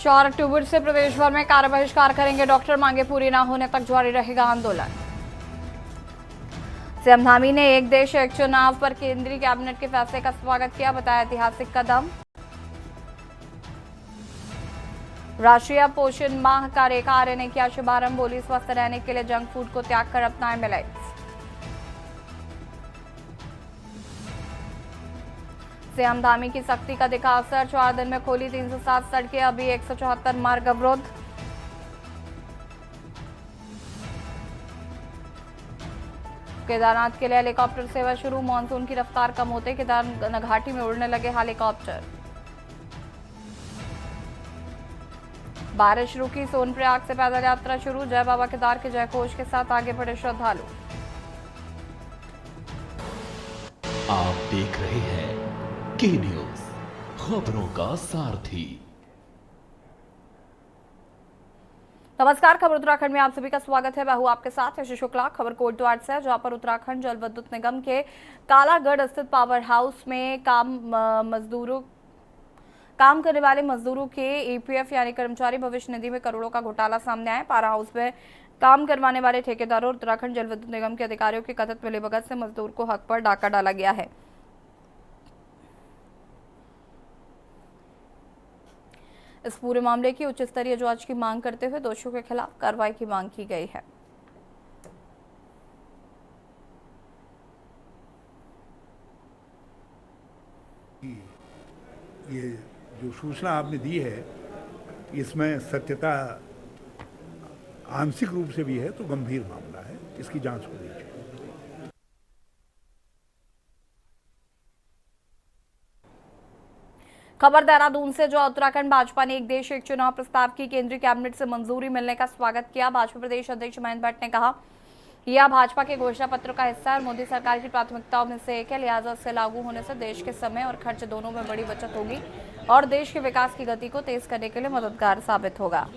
4 अक्टूबर से प्रदेश भर में कार्य बहिष्कार करेंगे डॉक्टर, मांगे पूरी न होने तक जारी रहेगा आंदोलन। सीएम धामी ने एक देश एक चुनाव पर केंद्रीय कैबिनेट के फैसले का स्वागत किया, बताया ऐतिहासिक कदम। राष्ट्रीय पोषण माह का रेखा आर्य ने किया शुभारंभ, बोली स्वस्थ रहने के लिए जंक फूड को त्याग कर अपनाएं मिलेट्स। सीएम धामी की सख्ती का दिखा असर, 4 दिन में खोली 307 सड़कें, अभी 174 मार्ग अवरुद्ध। केदारनाथ के लिए हेलीकॉप्टर सेवा शुरू, मानसून की रफ्तार कम होते केदारनाथ घाटी में उड़ने लगे हेलीकॉप्टर। बारिश रुकी, सोनप्रयाग से पैदल यात्रा शुरू, जय बाबा केदार के जयघोष के साथ आगे बढ़े श्रद्धालु। आप देख रहे हैं के न्यूज, खबरों का सारथी। नमस्कार, खबर उत्तराखंड में आप सभी का स्वागत है। मैं हूं आपके साथ यश शुक्ला। खबर कोटद्वार से है, जहां पर उत्तराखंड जल विद्युत निगम के कालागढ़ स्थित पावर हाउस में काम करने वाले मजदूरों के ईपीएफ यानी कर्मचारी भविष्य निधि में करोड़ों का घोटाला सामने आया। पावर हाउस में काम करवाने वाले ठेकेदारों और उत्तराखंड जल विद्युत निगम के अधिकारियों की कथित मिलीभगत से मजदूर को हक पर डाका डाला गया है। इस पूरे मामले की उच्च स्तरीय जांच की मांग करते हुए दोषियों के खिलाफ कार्रवाई की मांग की गई है। ये जो सूचना आपने दी है, इसमें सत्यता आंशिक रूप से भी है तो गंभीर मामला है, इसकी जांच होनी चाहिए। खबर देहरादून से, जो उत्तराखंड भाजपा ने एक देश एक चुनाव प्रस्ताव की केंद्रीय कैबिनेट से मंजूरी मिलने का स्वागत किया। भाजपा प्रदेश अध्यक्ष महेंद्र भट्ट ने कहा, यह भाजपा के घोषणा पत्र का हिस्सा है और मोदी सरकार की प्राथमिकताओं में से एक है, लिहाजा इससे लागू होने से देश के समय और खर्च दोनों में बड़ी बचत होगी और देश के विकास की गति को तेज करने के लिए मददगार साबित होगा।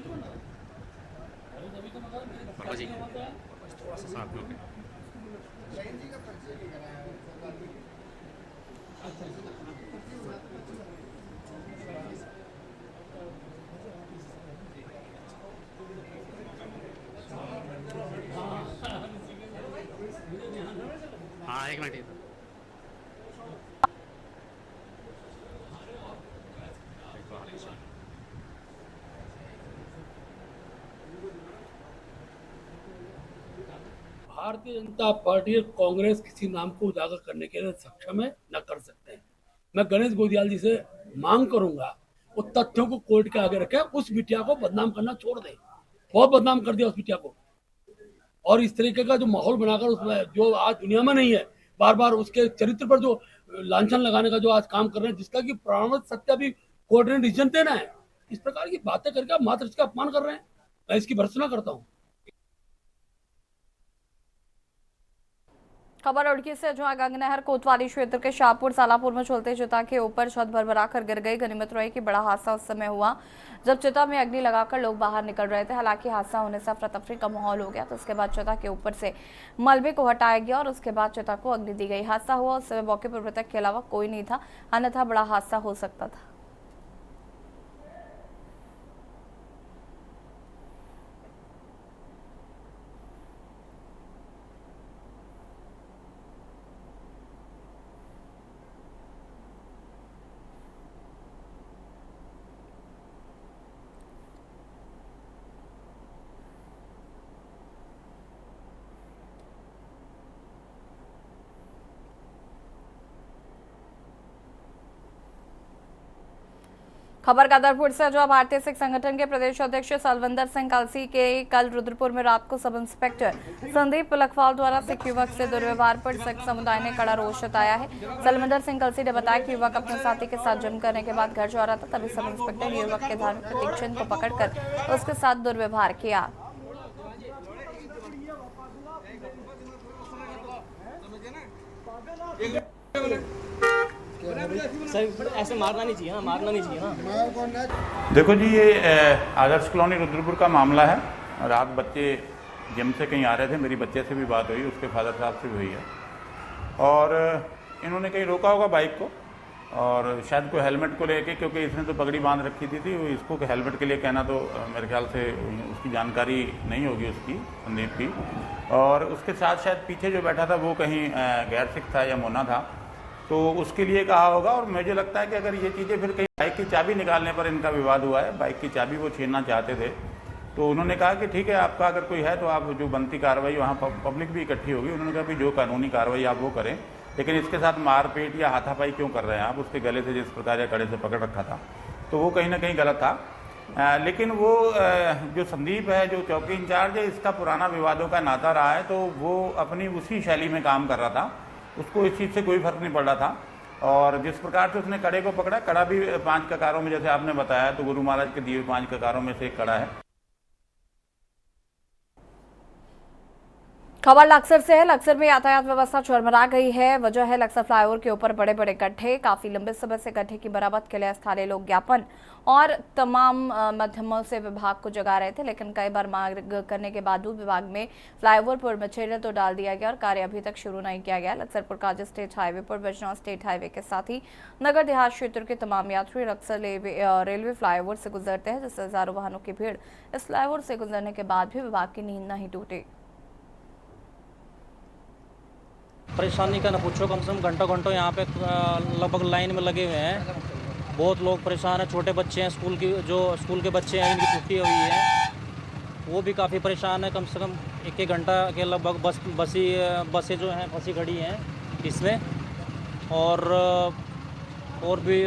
हाँ, एक मिनट। भारतीय जनता पार्टी और कांग्रेस किसी नाम को उजागर करने के लिए सक्षम है, न कर सकते हैं। मैं गणेश गोदियाल जी से मांग करूंगा, वो तथ्यों को कोर्ट के आगे रखे, उस बिटिया को बदनाम करना छोड़ दे। बहुत बदनाम कर दिया उस बिटिया को, और इस तरीके का जो माहौल बनाकर उसमें जो आज दुनिया में नहीं है, बार बार उसके चरित्र पर जो लांछन लगाने का जो आज काम कर रहे हैं, जिसका कि प्रामाणिक सत्य भी कोर्ट ने डिसीजन देना है, इस प्रकार की बातें करके आप मात्र इसका अपमान कर रहे हैं। मैं इसकी भर्त्सना करता हूँ। खबर रुड़की से, जहां गंगनहर कोतवाली क्षेत्र के शाहपुर सालापुर में चलते चिता के ऊपर छत भरभरा कर गिर गई। गनीमत रही कि बड़ा हादसा उस समय हुआ जब चिता में अग्नि लगाकर लोग बाहर निकल रहे थे। हालांकि हादसा होने से अफरा तफरी का माहौल हो गया, तो उसके बाद चिता के ऊपर से मलबे को हटाया गया और उसके बाद चिता को अग्नि दी गई। हादसा हुआ उस समय मौके पर मृतक के अलावा कोई नहीं था, अन्यथा बड़ा हादसा हो सकता था। खबर गादरपुर से, जो भारतीय सिख संगठन के प्रदेश अध्यक्ष सलविंदर सिंह कलसी के कल रुद्रपुर में रात को सब इंस्पेक्टर संदीप लखवाल द्वारा सिख युवक से दुर्व्यवहार पर सिख समुदाय ने कड़ा रोष जताया है। सलविंदर सिंह कलसी ने बताया कि युवक अपने साथी के साथ जिम करने के बाद घर जा रहा था, तभी सब इंस्पेक्टर ने युवक के धार्मिक प्रतीक चिन्ह को पकड़कर उसके साथ दुर्व्यवहार किया। सर ऐसे मारना नहीं चाहिए ना, मारना नहीं चाहिए ना। देखो जी, ये आदर्श कॉलोनी रुद्रपुर का मामला है। रात बच्चे जिम से कहीं आ रहे थे, मेरी बच्चे से भी बात हुई, उसके फादर साहब से भी हुई है, और इन्होंने कहीं रोका होगा बाइक को, और शायद कोई हेलमेट को लेके, क्योंकि इसने तो पगड़ी बांध रखी थी इसको हेलमेट के लिए कहना तो मेरे ख्याल से उसकी जानकारी नहीं होगी उसकी, संदीप की। और उसके साथ शायद पीछे जो बैठा था वो कहीं गैर सिख था या मोना था, तो उसके लिए कहा होगा। और मुझे लगता है कि अगर ये चीज़ें फिर कहीं बाइक की चाबी निकालने पर इनका विवाद हुआ है, बाइक की चाबी वो छीनना चाहते थे, तो उन्होंने कहा कि ठीक है आपका अगर कोई है तो आप जो बनती कार्रवाई, वहाँ पब्लिक भी इकट्ठी होगी, उन्होंने कहा कि जो कानूनी कार्रवाई आप वो करें, लेकिन इसके साथ मारपीट या हाथापाई क्यों कर रहे हैं आप, उसके गले से जिस प्रकार या कड़े से पकड़ रखा था, तो वो कहीं ना कहीं गलत था। लेकिन वो जो संदीप है, जो चौकी इंचार्ज है, इसका पुराना विवादों का नाता रहा है, तो वो अपनी उसी शैली में काम कर रहा था, उसको इस चीज़ से कोई फर्क नहीं पड़ रहा था। और जिस प्रकार से उसने कड़े को पकड़ा, कड़ा भी 5 ककारों में, जैसे आपने बताया, तो गुरु महाराज के दिए 5 ककारों में से एक कड़ा है। खबर लक्सर से है। लक्सर में यातायात व्यवस्था चरमरा गई है। वजह है लक्सर फ्लाईओवर के ऊपर बड़े बड़े गड्ढे। काफी लंबे समय से गड्ढे की मरम्मत के लिए स्थानीय लोग ज्ञापन और तमाम माध्यमों से विभाग को जगा रहे थे, लेकिन कई बार मांग करने के बावजूद विभाग में फ्लाईओवर पर मटेरियल तो डाल दिया गया और कार्य अभी तक शुरू नहीं किया गया। लक्सरपुर काजी स्टेट हाईवे पर बिजनौर स्टेट हाईवे के साथ ही नगर देहात क्षेत्र के तमाम यात्री लक्सर रेलवे फ्लाईओवर से गुजरते हैं, जिससे हजारों वाहनों की भीड़ इस फ्लाईओवर से गुजरने के बाद भी विभाग की नींद नहीं टूटी। परेशानी का न पूछो, कम से कम घंटों घंटों यहाँ पे लगभग लाइन में लगे हुए हैं। बहुत लोग परेशान हैं, छोटे बच्चे हैं, स्कूल के बच्चे हैं, इनकी छुट्टी हुई है, वो भी काफ़ी परेशान है। कम से कम 1-1 घंटा के लगभग बसें जो हैं फंसी खड़ी हैं इसमें, और भी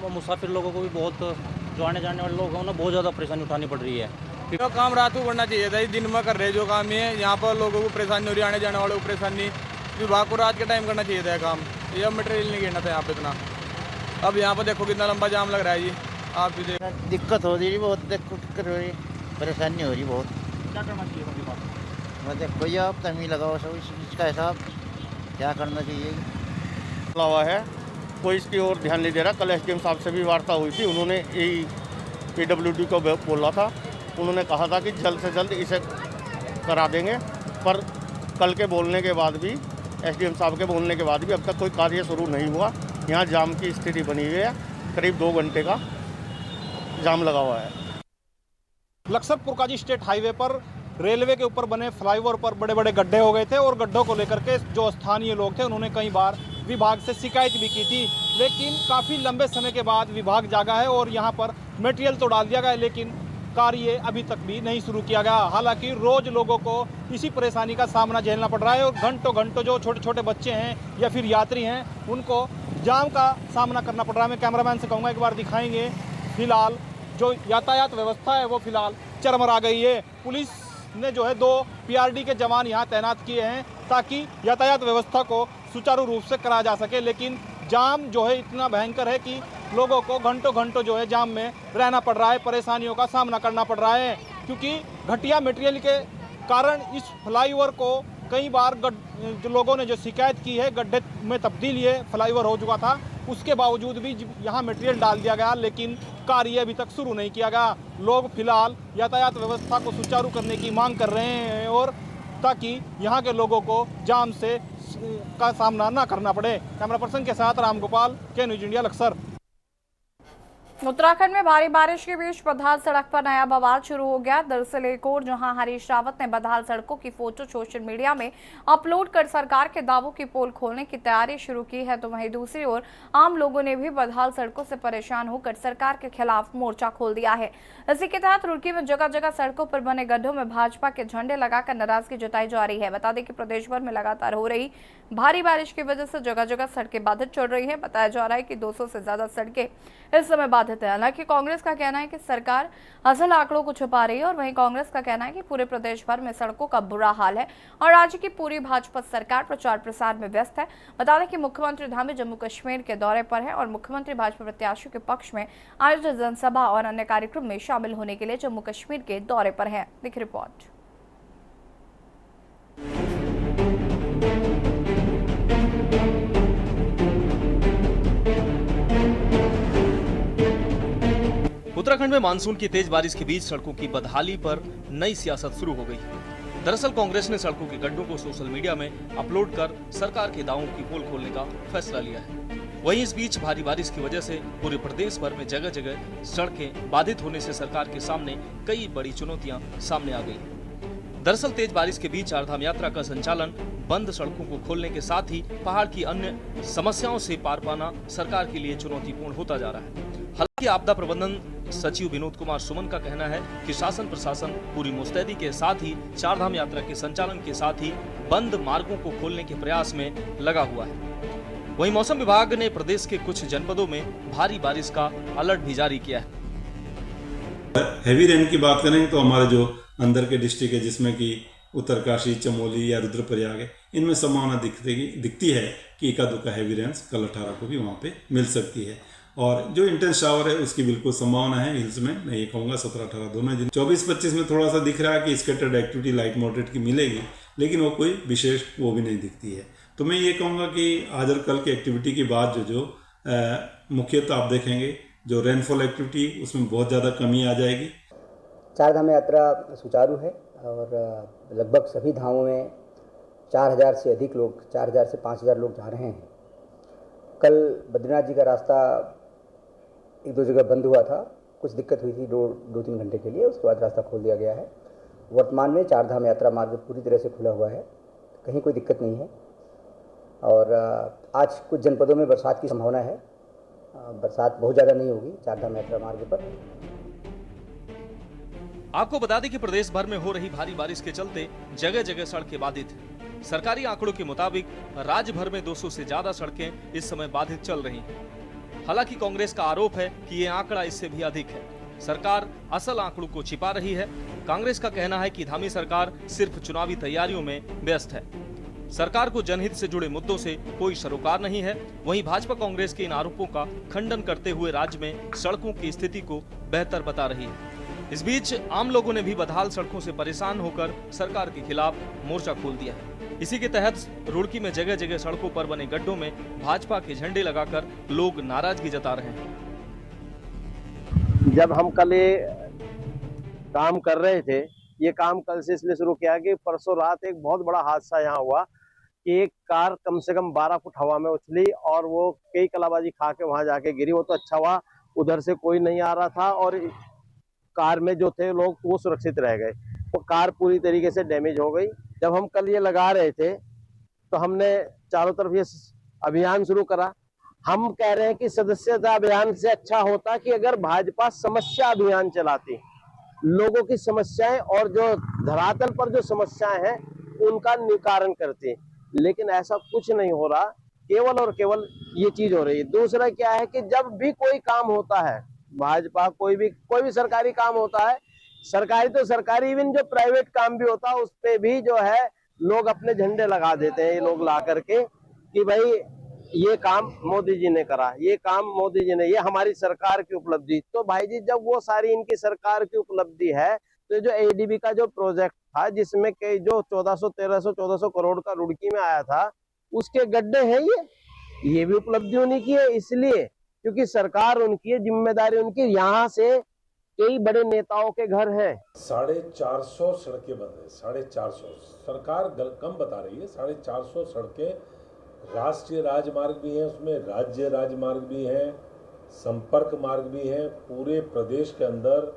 मुसाफिर लोगों को भी बहुत, जो आने जाने वाले लोग हैं उन्हें बहुत ज़्यादा परेशानी उठानी पड़ रही है। तो काम रात को करना चाहिए था, दिन में कर रहे जो काम है, यहाँ पर लोगों को परेशानी हो रही है, आने जाने वालों को परेशानी। विभाग को रात के टाइम करना चाहिए था काम, ये मटेरियल नहीं गिरना था यहाँ पे इतना। अब यहाँ पर देखो कितना लंबा जाम लग रहा है जी, आप भी देखो। दिक्कत हो रही है, बहुत दिक्कत हो रही, परेशानी हो रही बहुत। क्या करना चाहिए विभाग? मैं देखो ये आप तमी लगाओ सब इसका हिसाब क्या करना चाहिए। हुआ है, कोई इसकी ओर ध्यान नहीं दे रहा। कल एसडीएम साहब से भी वार्ता हुई थी, उन्होंने पीडब्ल्यूडी को बोला था, उन्होंने कहा था कि जल्द से जल्द इसे करा देंगे, पर कल के बोलने के बाद भी, एसडीएम साहब के बोलने के बाद भी अब तक कोई कार्य शुरू नहीं हुआ। यहाँ जाम की स्थिति बनी हुई है, करीब 2 घंटे का जाम लगा हुआ है। लक्सरपुर काजी स्टेट हाईवे पर रेलवे के ऊपर बने फ्लाईओवर पर बड़े बड़े गड्ढे हो गए थे और गड्ढों को लेकर के जो स्थानीय लोग थे उन्होंने कई बार विभाग से शिकायत भी की थी, लेकिन काफ़ी लंबे समय के बाद विभाग जागा है और यहाँ पर मटेरियल तो डाल दिया गया है, लेकिन कार्य अभी तक भी नहीं शुरू किया गया। हालांकि रोज लोगों को इसी परेशानी का सामना झेलना पड़ रहा है और घंटों घंटों जो छोटे छोटे बच्चे हैं या फिर यात्री हैं उनको जाम का सामना करना पड़ रहा है। मैं कैमरामैन से कहूँगा एक बार दिखाएंगे। फिलहाल जो यातायात व्यवस्था है वो फिलहाल चरमरा गई है। पुलिस ने जो है 2 पीआरडी के जवान यहाँ तैनात किए हैं ताकि यातायात व्यवस्था को सुचारू रूप से करा जा सके, लेकिन जाम जो है इतना भयंकर है कि लोगों को घंटों घंटों जो है जाम में रहना पड़ रहा है, परेशानियों का सामना करना पड़ रहा है, क्योंकि घटिया मटेरियल के कारण इस फ्लाईओवर को कई बार जो लोगों ने जो शिकायत की है, गड्ढे में तब्दील ये फ्लाईओवर हो चुका था, उसके बावजूद भी यहाँ मटेरियल डाल दिया गया, लेकिन कार्य अभी तक शुरू नहीं किया गया। लोग फिलहाल यातायात व्यवस्था को सुचारू करने की मांग कर रहे हैं और ताकि यहाँ के लोगों को जाम से का सामना न करना पड़े। कैमरा पर्सन के साथ रामगोपाल, के न्यूज इंडिया, लक्सर। उत्तराखंड में भारी बारिश के बीच बदहाल सड़क पर नया बवाल शुरू हो गया। दरअसल एक और जहां हरीश रावत ने बदहाल सड़कों की फोटो सोशल मीडिया में अपलोड कर सरकार के दावों की पोल खोलने की तैयारी शुरू की है, तो वहीं दूसरी ओर आम लोगों ने भी बदहाल सड़कों से परेशान होकर सरकार के खिलाफ मोर्चा खोल दिया है। इसी के तहत रुड़की में जगह जगह सड़कों पर बने गड्ढों में भाजपा के झंडे लगाकर नाराजगी जताई जा रही है। बता दें कि प्रदेश भर में लगातार हो रही भारी बारिश की वजह से जगह जगह सड़कें बाधित चल रही है। बताया जा रहा है कि 200 से ज्यादा सड़कें इस समय बाधित है। हालांकि कांग्रेस का कहना है कि सरकार असल आंकड़ों को छुपा रही है और वहीं कांग्रेस का कहना है कि पूरे प्रदेश भर में सड़कों का बुरा हाल है और राज्य की पूरी भाजपा सरकार प्रचार प्रसार में व्यस्त है। बता दें कि मुख्यमंत्री धामी जम्मू कश्मीर के दौरे पर है और मुख्यमंत्री भाजपा प्रत्याशियों के पक्ष में आयोजित जनसभा और अन्य कार्यक्रम में शामिल होने के लिए जम्मू कश्मीर के दौरे पर है। देखिए रिपोर्ट। उत्तराखंड में मानसून की तेज बारिश के बीच सड़कों की बदहाली पर नई सियासत शुरू हो गई। दरअसल कांग्रेस ने सड़कों के गड्ढों को सोशल मीडिया में अपलोड कर सरकार के दावों की पोल खोलने का फैसला लिया है। वहीं इस बीच भारी बारिश की वजह से पूरे प्रदेश भर में जगह जगह सड़कें बाधित होने से सरकार के सामने कई बड़ी चुनौतियां सामने आ गई। दरअसल तेज बारिश के बीच चारधाम यात्रा का संचालन, बंद सड़कों को खोलने के साथ ही पहाड़ की अन्य समस्याओं से पार पाना सरकार के लिए चुनौतीपूर्ण होता जा रहा है। हालांकि आपदा प्रबंधन सचिव विनोद कुमार सुमन का कहना है कि शासन प्रशासन पूरी मुस्तैदी के साथ ही चारधाम यात्रा के संचालन के साथ ही बंद मार्गों को खोलने के प्रयास में लगा हुआ है। वहीं मौसम विभाग ने प्रदेश के कुछ जनपदों में भारी बारिश का अलर्ट भी जारी किया है। हैवी रेन की बात करें तो हमारे जो अंदर के डिस्ट्रिक्ट है, जिसमें कि उत्तरकाशी, चमोली या रुद्रप्रयाग है, इनमें संभावना दिखती है कि एका दुक्का हैवी रेन्स कल 18 को भी वहाँ पे मिल सकती है। और जो इंटेंस शावर है उसकी बिल्कुल संभावना है हिल्स में। मैं ये कहूँगा 17-18 दोनों दिन। 24-25 में थोड़ा सा दिख रहा है कि स्कैटर्ड एक्टिविटी लाइट मॉडरेट की मिलेगी, लेकिन वो कोई विशेष वो भी नहीं दिखती है। तो मैं ये कहूँगा कि आज और कल की एक्टिविटी के बाद जो मुख्यतः आप देखेंगे जो रेनफॉल एक्टिविटी उसमें बहुत ज़्यादा कमी आ जाएगी। चारधाम यात्रा सुचारू है और लगभग सभी धामों में 4000 से अधिक लोग, 4000 से 5000 लोग जा रहे हैं। कल बद्रीनाथ जी का रास्ता एक दो जगह बंद हुआ था, कुछ दिक्कत हुई थी 2-3 घंटे के लिए, उसके बाद रास्ता खोल दिया गया है। वर्तमान में चारधाम यात्रा मार्ग पूरी तरह से खुला हुआ है, कहीं कोई दिक्कत नहीं है। और आज कुछ जनपदों में बरसात की संभावना है, बरसात बहुत ज़्यादा नहीं होगी चारधाम यात्रा मार्ग पर। आपको बता दें कि प्रदेश भर में हो रही भारी बारिश के चलते जगह जगह सड़कें बाधित हैं। सरकारी आंकड़ों के मुताबिक राज्य भर में 200 से ज्यादा सड़कें इस समय बाधित चल रही हैं। हालांकि कांग्रेस का आरोप है कि ये आंकड़ा इससे भी अधिक है। सरकार असल आंकड़ों को छिपा रही है। कांग्रेस का कहना है कि धामी सरकार सिर्फ चुनावी तैयारियों में व्यस्त है। सरकार को जनहित से जुड़े मुद्दों से कोई सरोकार नहीं है। वहीं भाजपा कांग्रेस के इन आरोपों का खंडन करते हुए राज्य में सड़कों की स्थिति को बेहतर बता रही है। इस बीच आम लोगों ने भी बदहाल सड़कों से परेशान होकर सरकार के खिलाफ मोर्चा खोल दिया है। इसी के तहत रुड़की में जगह जगह सड़कों पर बने गड्ढों में भाजपा के झंडे लगाकर लोग नाराजगी जता रहे हैं। जब हम कल ये काम कर रहे थे, ये काम कल से इसलिए शुरू किया कि परसों रात एक बहुत बड़ा हादसा यहाँ हुआ कि एक कार कम से कम 12 फुट हवा में उछली और वो कई कलाबाजी खा के वहां जाके गिरी। वो तो अच्छा हुआ उधर से कोई नहीं आ रहा था और कार में जो थे लोग वो सुरक्षित रह गए। वो कार पूरी तरीके से डैमेज हो गई। जब हम कल ये लगा रहे थे तो हमने चारों तरफ ये अभियान शुरू करा। हम कह रहे हैं कि सदस्यता अभियान से अच्छा होता कि अगर भाजपा समस्या अभियान चलाती, लोगों की समस्याएं और जो धरातल पर जो समस्याएं हैं उनका निवारण करती, लेकिन ऐसा कुछ नहीं हो रहा। केवल और केवल ये चीज हो रही है। दूसरा क्या है कि जब भी कोई काम होता है, भाजपा कोई भी सरकारी काम होता है, सरकारी तो सरकारी, इवन जो प्राइवेट काम भी होता है उस पे भी जो है लोग अपने झंडे लगा देते हैं, ये लोग ला करके कि भाई ये काम मोदी जी ने करा, ये काम मोदी जी ने, ये हमारी सरकार की उपलब्धि। तो भाई जी जब वो सारी इनकी सरकार की उपलब्धि है तो जो एडीबी का जो प्रोजेक्ट था जिसमें कई जो 1400 करोड़ का रुड़की में आया था, उसके गड्ढे हैं ये भी उपलब्धि उन्हीं की है। इसलिए क्योंकि सरकार उनकी है, जिम्मेदारी उनकी। यहाँ से कई बड़े नेताओं के घर हैं। 450 सड़कें बंद है, 450। सरकार कम बता रही है। 450 सड़कें राष्ट्रीय राजमार्ग भी हैं, उसमें राज्य राजमार्ग भी हैं, संपर्क मार्ग भी हैं। पूरे प्रदेश के अंदर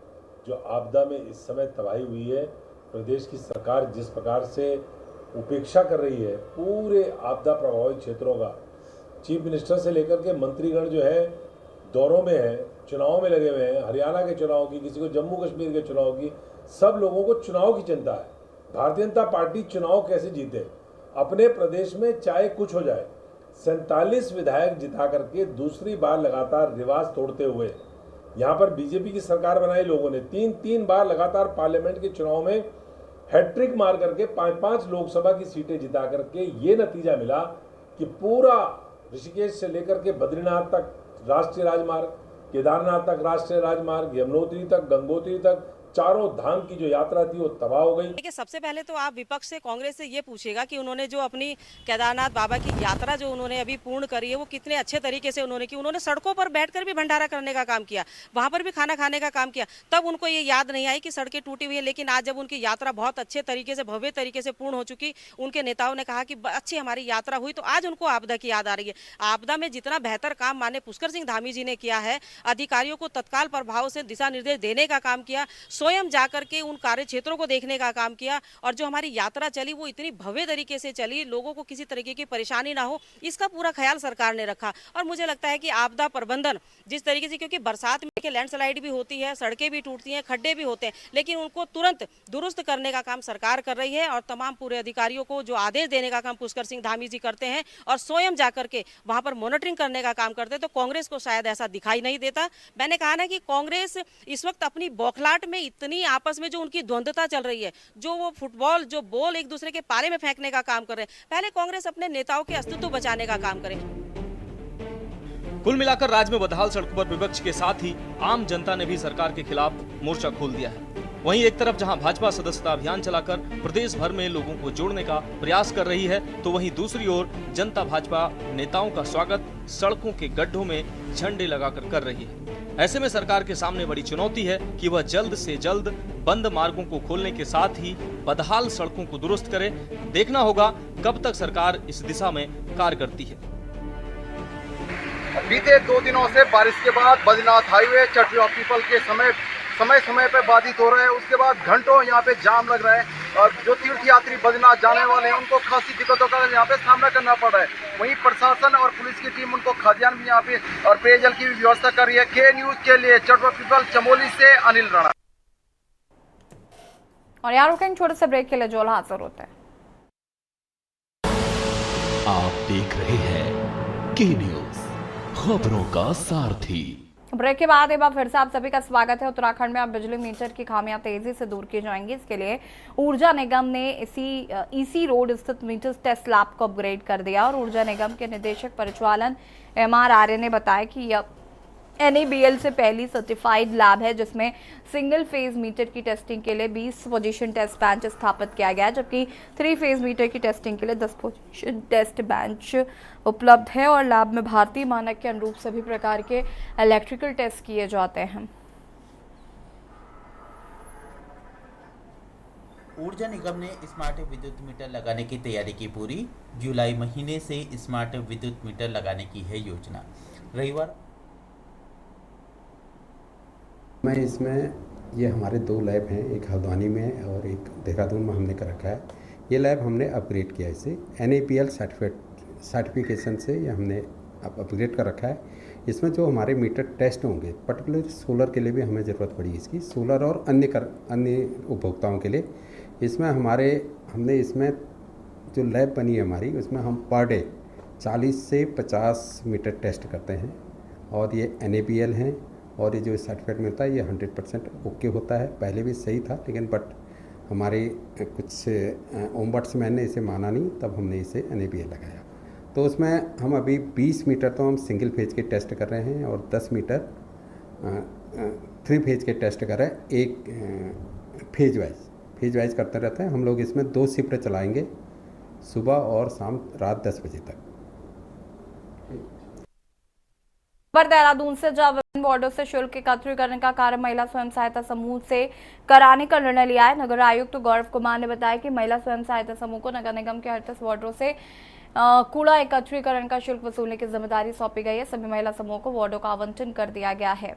जो आपदा में इस समय तबाही हुई है, प्रदेश की सरकार जिस प्रकार से उपेक्षा कर रही है पूरे आपदा प्रभावित क्षेत्रों का, चीफ मिनिस्टर से लेकर के मंत्रीगण जो है दौरों में है, चुनाव में लगे हुए हैं, हरियाणा के चुनाव की, किसी को जम्मू कश्मीर के चुनाव की, सब लोगों को चुनाव की चिंता है। भारतीय जनता पार्टी चुनाव कैसे जीते, अपने प्रदेश में चाहे कुछ हो जाए, 47 विधायक जिता करके दूसरी बार लगातार रिवाज तोड़ते हुए यहाँ पर बीजेपी की सरकार बनाई लोगों ने। 3 बार लगातार पार्लियामेंट के चुनाव में हैट्रिक मार करके 5 लोकसभा की सीटें जिता करके ये नतीजा मिला कि पूरा ऋषिकेश से लेकर के बद्रीनाथ तक राष्ट्रीय राजमार्ग, केदारनाथ तक राष्ट्रीय राजमार्ग, यमुनोत्री तक, गंगोत्री तक चारों धाम की जो यात्रा थी वो तबाह हो गई। देखिए, सबसे पहले तो आप विपक्ष से, कांग्रेस से ये पूछिएगा कि उन्होंने जो अपनी केदारनाथ बाबा की यात्रा जो उन्होंने अभी पूर्ण करी है वो कितने अच्छे तरीके से उन्होंने की। उन्होंने सड़कों पर बैठकर भी भंडारा करने का काम किया, वहां पर भी खाना खाने का काम किया। तब उनको ये याद नहीं आई कि सड़कें टूटी हुई है। लेकिन आज जब उनकी यात्रा बहुत अच्छे तरीके से, भव्य तरीके से पूर्ण हो चुकी, उनके नेताओं ने कहा कि अच्छी हमारी यात्रा हुई, तो आज उनको आपदा की याद आ रही है। आपदा में जितना बेहतर काम माननीय पुष्कर सिंह धामी जी ने किया है, अधिकारियों को तत्काल प्रभाव से दिशा निर्देश देने का काम किया, स्वयं जाकर के उन कार्य क्षेत्रों को देखने का काम किया, और जो हमारी यात्रा चली वो इतनी भव्य तरीके से चली, लोगों को किसी तरीके की परेशानी ना हो, इसका पूरा ख्याल सरकार ने रखा। और मुझे लगता है कि आपदा प्रबंधन जिस तरीके से, क्योंकि बरसात में लैंडस्लाइड भी होती है, सड़कें भी टूटती हैं, खड्डे भी होते हैं, लेकिन उनको तुरंत दुरुस्त करने का काम सरकार कर रही है। और तमाम पूरे अधिकारियों को जो आदेश देने का काम पुष्कर सिंह धामी जी करते हैं और स्वयं जाकर के वहां पर मॉनिटरिंग करने का काम करते हैं, तो कांग्रेस को शायद ऐसा दिखाई नहीं देता। मैंने कहा ना कि कांग्रेस इस वक्त अपनी बौखलाहट में, इतनी आपस में जो उनकी द्वंद्वता चल रही है, जो वो फुटबॉल, जो बॉल एक दूसरे के पाले में फेंकने का काम कर रहे हैं, पहले कांग्रेस अपने नेताओं के अस्तित्व बचाने का काम करे। कुल मिलाकर राज्य में बदहाल सड़कों पर विपक्ष के साथ ही आम जनता ने भी सरकार के खिलाफ मोर्चा खोल दिया है। वहीं एक तरफ जहां भाजपा सदस्यता अभियान चलाकर प्रदेश भर में लोगों को जोड़ने का प्रयास कर रही है, तो वहीं दूसरी ओर जनता भाजपा नेताओं का स्वागत सड़कों के गड्ढों में झंडे लगाकर कर रही है। ऐसे में सरकार के सामने बड़ी चुनौती है कि वह जल्द से जल्द बंद मार्गों को खोलने के साथ ही बदहाल सड़कों को दुरुस्त करे। देखना होगा कब तक सरकार इस दिशा में कार्य करती है। बीते 2 दिनों से बारिश के बाद बद्रीनाथ हाईवे चटवा पीपल के समय पे बाधित हो रहे हैं। उसके बाद घंटों यहाँ पे जाम लग रहा है और जो तीर्थ यात्री बद्रीनाथ जाने वाले हैं उनको खासी दिक्कतों का यहाँ पे सामना करना पड़ रहा है। वहीं प्रशासन और पुलिस की टीम उनको खाद्यान्न भी यहाँ पे और पेयजल की भी व्यवस्था कर रही है। के न्यूज के लिए चटवा पीपल चमोली से अनिल राणा। और यहाँ रुकेंगे छोटे से ब्रेक के लिए, जो हाजिर होते हैं। आप देख रहे हैं के न्यूज, खबरों का सारथी। ब्रेक के बाद एक बार फिर से आप सभी का स्वागत है। उत्तराखंड में अब बिजली मीटर की खामियां तेजी से दूर की जाएंगी। इसके लिए ऊर्जा निगम ने इसी रोड स्थित मीटर टेस्ट लैब को अपग्रेड कर दिया। और ऊर्जा निगम के निदेशक परिचालन MR आर्य ने बताया कि यह NABL से पहली सर्टिफाइड लैब है जिसमें सिंगल फेज मीटर की टेस्टिंग के लिए 20 पोजीशन टेस्ट बेंच स्थापित किया गया है, जबकि 3 फेज मीटर की टेस्टिंग के लिए 10 पोजीशन टेस्ट बेंच उपलब्ध है। और लैब में भारतीय मानक के अनुरूप सभी प्रकार के इलेक्ट्रिकल टेस्ट किए जाते हैं। ऊर्जा निगम ने स्मार्ट विद्युत मीटर लगाने की तैयारी की पूरी। जुलाई महीने से स्मार्ट विद्युत मीटर लगाने की है योजना। रविवार मैं इसमें ये हमारे 2 लैब हैं, एक हल्द्वानी में और एक देहरादून में हमने कर रखा है। ये लैब हमने अपग्रेड किया, इसे NABL सर्टिफिकेशन से ये हमने अपग्रेड कर रखा है। इसमें जो हमारे मीटर टेस्ट होंगे, पर्टिकुलर सोलर के लिए भी हमें ज़रूरत पड़ी इसकी, सोलर और अन्य उपभोक्ताओं के लिए। इसमें हमने इसमें जो लैब बनी है हमारी, उसमें हम पर डे 40 से 50 मीटर टेस्ट करते हैं। और ये NABL हैं और ये जो सर्टिफिकेट मिलता है ये 100% ओके होता है। पहले भी सही था, लेकिन बट हमारे कुछ ओम्बड्समैन ने इसे माना नहीं, तब हमने इसे NABL लगाया। तो उसमें हम अभी 20 मीटर तो हम सिंगल फेज के टेस्ट कर रहे हैं और 10 मीटर 3 फेज के टेस्ट कर रहे हैं। एक फेज वाइज करते रहते हैं हम लोग। इसमें 2 शिफ्ट चलाएंगे, सुबह और शाम रात 10 बजे तक। पर देहरादून से जब विभिन्न वार्डों से शुल्क एकत्रीकरण का कार्य महिला स्वयं सहायता समूह से कराने का निर्णय लिया है। नगर आयुक्त गौरव कुमार ने बताया कि महिला स्वयं सहायता समूह को नगर निगम के 38 वार्डों से कूड़ा एकत्रीकरण का शुल्क वसूलने की जिम्मेदारी सौंपी गई है। सभी महिला समूह को वार्डों का आवंटन कर दिया गया है।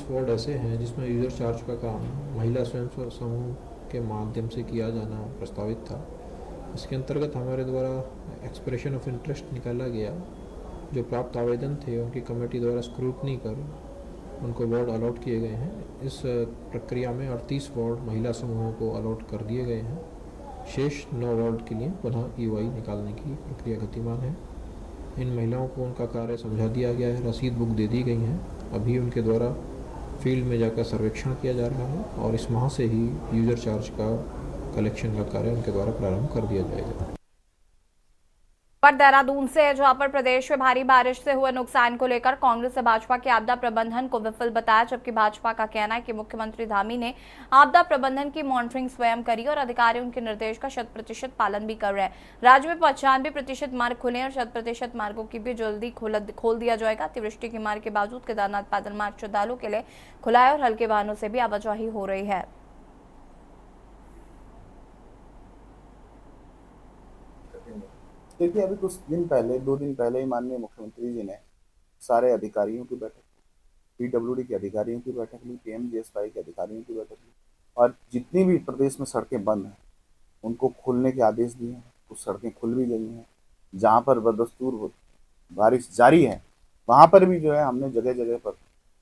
वार्ड ऐसे हैं जिसमें यूजर चार्ज का काम महिला स्वयं समूह के माध्यम से किया जाना प्रस्तावित था। इसके अंतर्गत हमारे द्वारा एक्सप्रेशन ऑफ इंटरेस्ट निकाला गया। जो प्राप्त आवेदन थे उनकी कमेटी द्वारा स्क्रूटनी कर उनको वार्ड अलॉट किए गए हैं। इस प्रक्रिया में 38 वार्ड महिला समूहों को अलॉट कर दिए गए हैं। शेष 9 वार्ड के लिए पुनः ईओआई निकालने की प्रक्रिया गतिमान है। इन महिलाओं को उनका कार्य समझा दिया गया है, रसीद बुक दे दी गई हैं। अभी उनके द्वारा फील्ड में जाकर सर्वेक्षण किया जा रहा है और इस माह से ही यूजर चार्ज का कलेक्शन का कार्य उनके द्वारा प्रारंभ कर दिया जाएगा। पर देहरादून से है, जहां पर प्रदेश में भारी बारिश से हुए नुकसान को लेकर कांग्रेस ने भाजपा के आपदा प्रबंधन को विफल बताया, जबकि भाजपा का कहना है कि मुख्यमंत्री धामी ने आपदा प्रबंधन की मॉनिटरिंग स्वयं करी और अधिकारी उनके निर्देश का 100% पालन भी कर रहे हैं। राज्य में 95% मार्ग खुले और 100% मार्गों की भी जल्दी खोल दिया जाएगा। अतिवृष्टि की मार के बावजूद केदारनाथ पैदल मार्ग श्रद्धालुओं के लिए खुला है और हल्के वाहनों से भी आवाजाही हो रही है। देखिए, अभी कुछ दिन पहले 2 दिन पहले ही माननीय मुख्यमंत्री जी ने सारे अधिकारियों की बैठक, पीडब्ल्यूडी के अधिकारियों की बैठक ली, पीएमजीएसवाई के अधिकारियों की बैठक ली और जितनी भी प्रदेश में सड़कें बंद हैं उनको खोलने के आदेश दिए हैं। कुछ सड़कें खुल भी गई हैं। जहाँ पर बदस्तूर बारिश जारी है वहाँ पर भी जो है हमने जगह जगह पर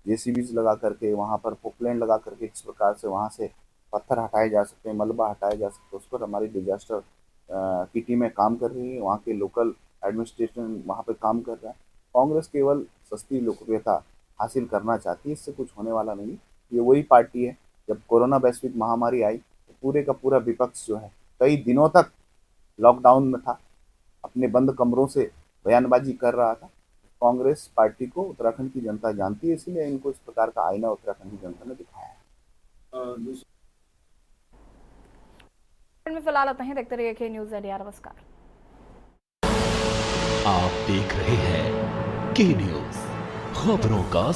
जेसीबीज लगा करके, वहाँ पर पोकलैंड लगा करके किस प्रकार से वहाँ से पत्थर हटाए जा सकते हैं, मलबा हटाया जा सकता है, उस पर हमारी डिजास्टर की टीमें काम कर रही है। वहाँ के लोकल एडमिनिस्ट्रेशन वहाँ पे काम कर रहा है। कांग्रेस केवल सस्ती लोकप्रियता हासिल करना चाहती है, इससे कुछ होने वाला नहीं। ये वही पार्टी है, जब कोरोना वैश्विक महामारी आई तो पूरे का पूरा विपक्ष जो है कई दिनों तक लॉकडाउन में था, अपने बंद कमरों से बयानबाजी कर रहा था। कांग्रेस पार्टी को उत्तराखंड की जनता जानती है, इसलिए इनको इस प्रकार का आईना उत्तराखंड की जनता ने दिखाया है। में फिलहाल इतना ही। देखते रहिए के न्यूज़ इंडिया। नमस्कार। आप देख रहे हैं के न्यूज़, खबरों का